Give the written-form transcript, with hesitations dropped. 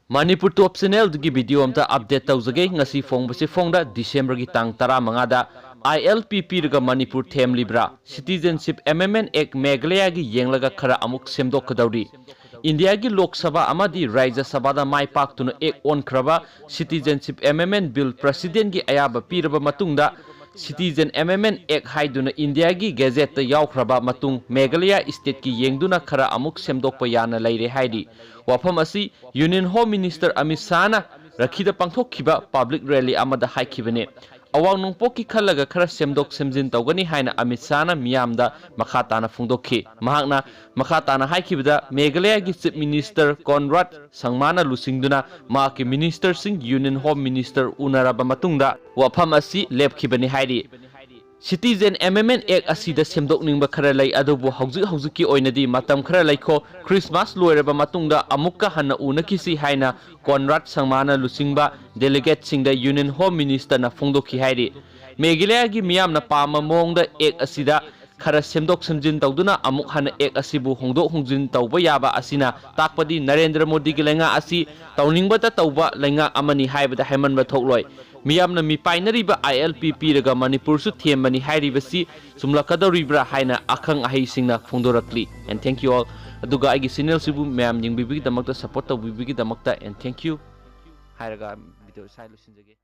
Manipur Top Channel की video अमता update तौजगे ngasi फोंगबसे फोंगदा दिसंबर की तांग 15 दा ILPP रगा मणिपुर थेम लिब्रा सिटीजनशिप अमेंडमेंट एक्ट मेघालय की येंगलगा खरा अमुक सेमदोकदौरी इंडिया की लोकसभा अमादी राज्य सभा दा माई पाक्तुना एक ओनख्रबा सिटीजनशिप अमेंडमेंट बिल प्रेसिडेंट की अयाबा Pirba मतुंगदा citizen amendment act हाइदुना India की गेजेट यावख्रबा मतुंग मेघालय स्टेट की येंगदुना खरा अमुक सेमदोकपा याना लैरे हाइदी वाफम असी union home minister Amit शाहना रखीदा पांथोखिबा public rally अमदा हाइखिबने अवांग नोंपोक की खलगा खरा सेमदोक सेमजिन तौगनी हाइना अमित शाहना मियामदा मखाताना फोंदोखि महाकना मखाताना हाइखिबदा मेघालय की चीफ मिनिस्टर कॉनराड संगमाना लुसिंगदुना माकी minister Singh union home minister उनरबा मतुंगदा वाफम असी लेपखिबनी हाइरी सिटीजन अमेंडमेंट एक्ट असीदा सेमदोकनिंगबा खरा लै अदुबु हौजिक की ओइनदी मतम खरा लैखो क्रिसमस लोइरबा मतुंगदा अमुक्का हन्ना उनकिसी हाइना कॉनराड संगमाना लुसिंगबा डेलीगेट सिंगदा यूनियन होम मिनिस्टर ना फोंदोखि हाइरी मेघालय की मियामना पामा मोंगदा एक्ट असीदा खरा सेमदोक सेमजिन तौदुना अमुक हन्ना एक्ट असीबु होंदोक होंजिन तौबा याबा असीना ताकपदी नरेंद्र मोदी की लेंगा असी तौनिंगबता तौबा लेंगा अमनी हाइबदा हेमनबा थोकलोय मियामना मिपाइनरिबा ILPP रगा मणिपुर सु थेमबनी हाइरिबसी सुमलकदौरिब्रा हाइना अखंग अहैसिंगना फोंदोरक्ली एंड थैंक यू ऑल अदुगा आइगी चैनल सिबु मैम जिंग बिबिगी दमकता सपोर्ट तौबिबिगी दमकता एंड थैंक यू हाइरगा वीडियो साइलुसिंजगे।